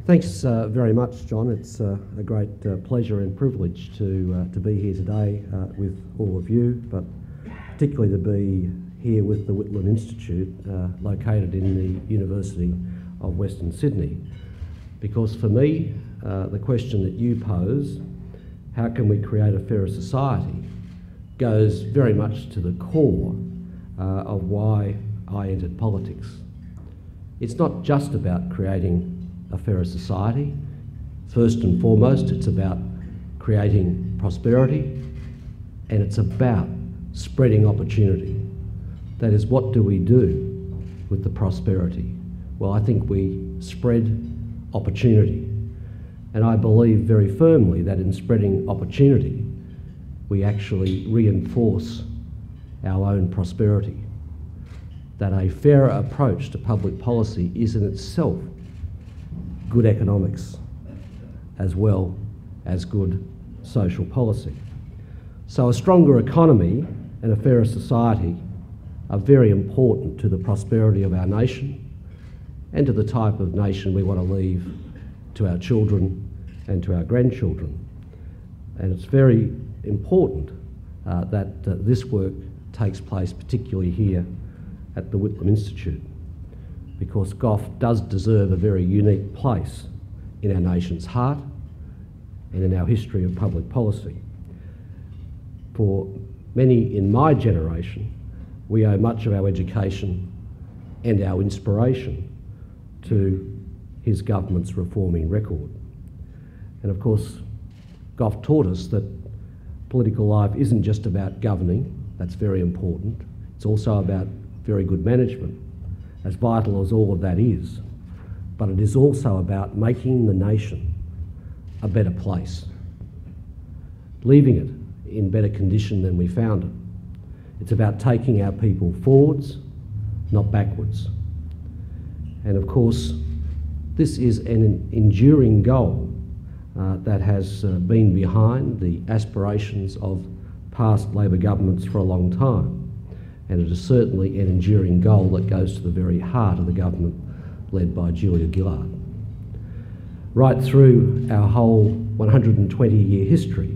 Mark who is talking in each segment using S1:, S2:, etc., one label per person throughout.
S1: Thanks very much, John. It's a great pleasure and privilege to be here today with all of you, but particularly to be here with the Whitlam Institute, located in the University of Western Sydney. Because for me, the question that you pose, how can we create a fairer society, goes very much to the core of why I entered politics. It's not just about creating a fairer society. First and foremost, it's about creating prosperity, and it's about spreading opportunity. That is, what do we do with the prosperity? Well, I think we spread opportunity. And I believe very firmly that in spreading opportunity, we actually reinforce our own prosperity. That a fairer approach to public policy is in itself good economics as well as good social policy. So a stronger economy and a fairer society are very important to the prosperity of our nation and to the type of nation we want to leave to our children and to our grandchildren. And it's very important that this work takes place particularly here at the Whitlam Institute, because Gough does deserve a very unique place in our nation's heart and in our history of public policy. For many in my generation, we owe much of our education and our inspiration to his government's reforming record. And of course, Gough taught us that political life isn't just about governing, that's very important. It's also about very good management, as vital as all of that is, but it is also about making the nation a better place, leaving it in better condition than we found it. It's about taking our people forwards, not backwards. And of course, this is an enduring goal that has been behind the aspirations of past Labor governments for a long time. And it is certainly an enduring goal that goes to the very heart of the government led by Julia Gillard. Right through our whole 120-year history,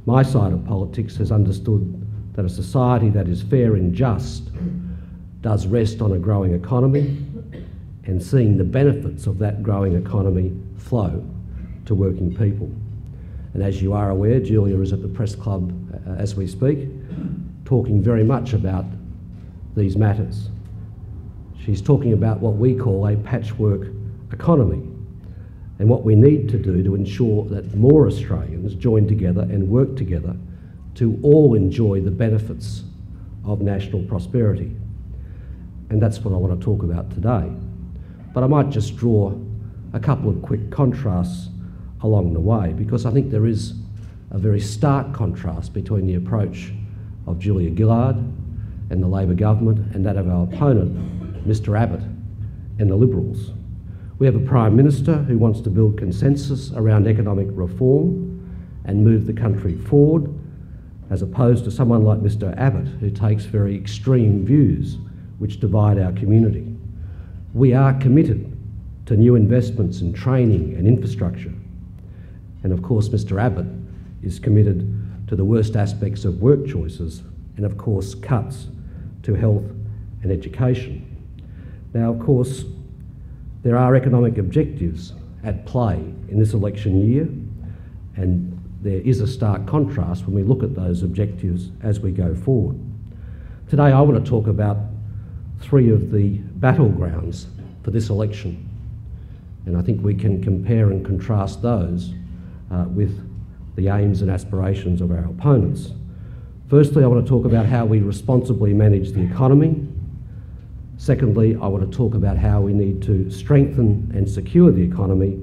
S1: my side of politics has understood that a society that is fair and just does rest on a growing economy and seeing the benefits of that growing economy flow to working people. And as you are aware, Julia is at the Press Club as we speak, talking very much about these matters. She's talking about what we call a patchwork economy and what we need to do to ensure that more Australians join together and work together to all enjoy the benefits of national prosperity. And that's what I want to talk about today. But I might just draw a couple of quick contrasts along the way, because I think there is a very stark contrast between the approach of Julia Gillard and the Labor government and that of our opponent, Mr Abbott and the Liberals. We have a Prime Minister who wants to build consensus around economic reform and move the country forward, as opposed to someone like Mr Abbott, who takes very extreme views which divide our community. We are committed to new investments in training and infrastructure. And of course, Mr Abbott is committed to the worst aspects of work choices and of course cuts to health and education. Now of course, there are economic objectives at play in this election year, and there is a stark contrast when we look at those objectives as we go forward. Today I want to talk about three of the battlegrounds for this election, and I think we can compare and contrast those with the aims and aspirations of our opponents. Firstly, I want to talk about how we responsibly manage the economy. Secondly, I want to talk about how we need to strengthen and secure the economy.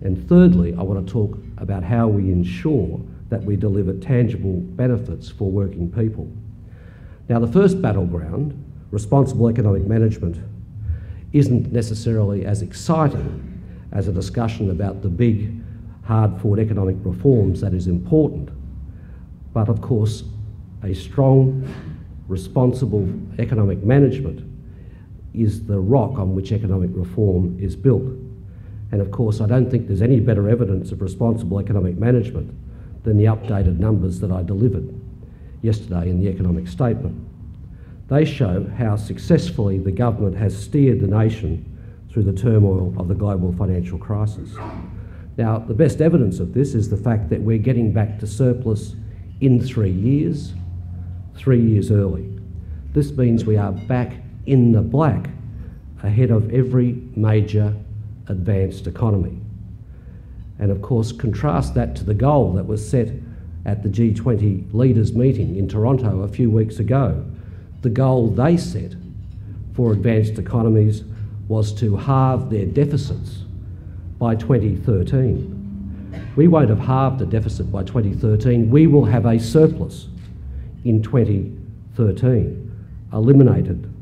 S1: And thirdly, I want to talk about how we ensure that we deliver tangible benefits for working people. Now, the first battleground, responsible economic management, isn't necessarily as exciting as a discussion about the big, hard-fought economic reforms that is important. But of course, a strong, responsible economic management is the rock on which economic reform is built. And of course, I don't think there's any better evidence of responsible economic management than the updated numbers that I delivered yesterday in the economic statement. They show how successfully the government has steered the nation through the turmoil of the global financial crisis. Now, the best evidence of this is the fact that we're getting back to surplus in 3 years, 3 years early. This means we are back in the black ahead of every major advanced economy. And of course, contrast that to the goal that was set at the G20 leaders meeting in Toronto a few weeks ago. The goal they set for advanced economies was to halve their deficits by 2013. We won't have halved the deficit by 2013, we will have a surplus in 2013, eliminated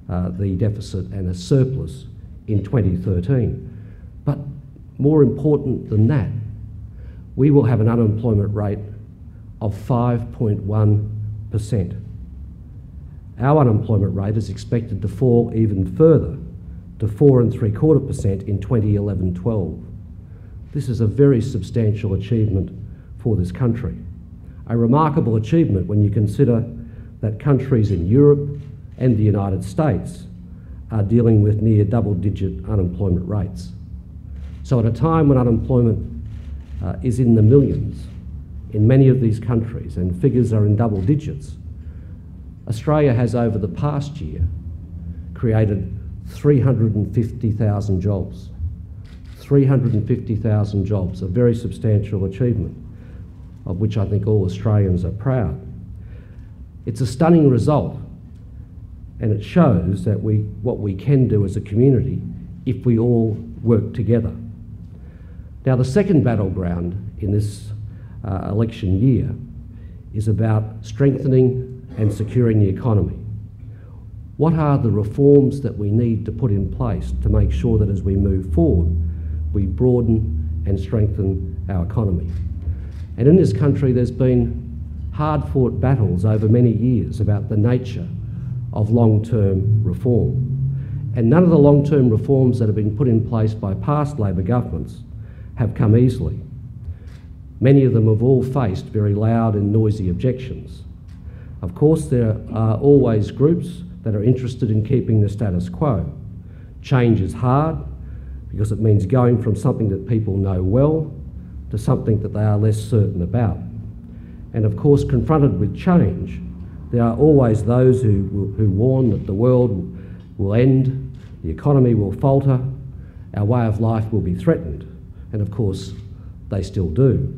S1: the deficit and a surplus in 2013. But more important than that, we will have an unemployment rate of 5.1%. Our unemployment rate is expected to fall even further to 4.75% in 2011-12. This is a very substantial achievement for this country. A remarkable achievement when you consider that countries in Europe and the United States are dealing with near double-digit unemployment rates. So at a time when unemployment is in the millions in many of these countries and figures are in double digits, Australia has over the past year created 350,000 jobs. 350,000 jobs, a very substantial achievement of which I think all Australians are proud. It's a stunning result, and it shows that what we can do as a community if we all work together. Now, the second battleground in this election year is about strengthening and securing the economy. What are the reforms that we need to put in place to make sure that as we move forward, we broaden and strengthen our economy? And in this country, there's been hard-fought battles over many years about the nature of long-term reform. And none of the long-term reforms that have been put in place by past Labor governments have come easily. Many of them have all faced very loud and noisy objections. Of course, there are always groups that are interested in keeping the status quo. Change is hard because it means going from something that people know well to something that they are less certain about. And of course, confronted with change, there are always those who warn that the world will end, the economy will falter, our way of life will be threatened. And of course, they still do.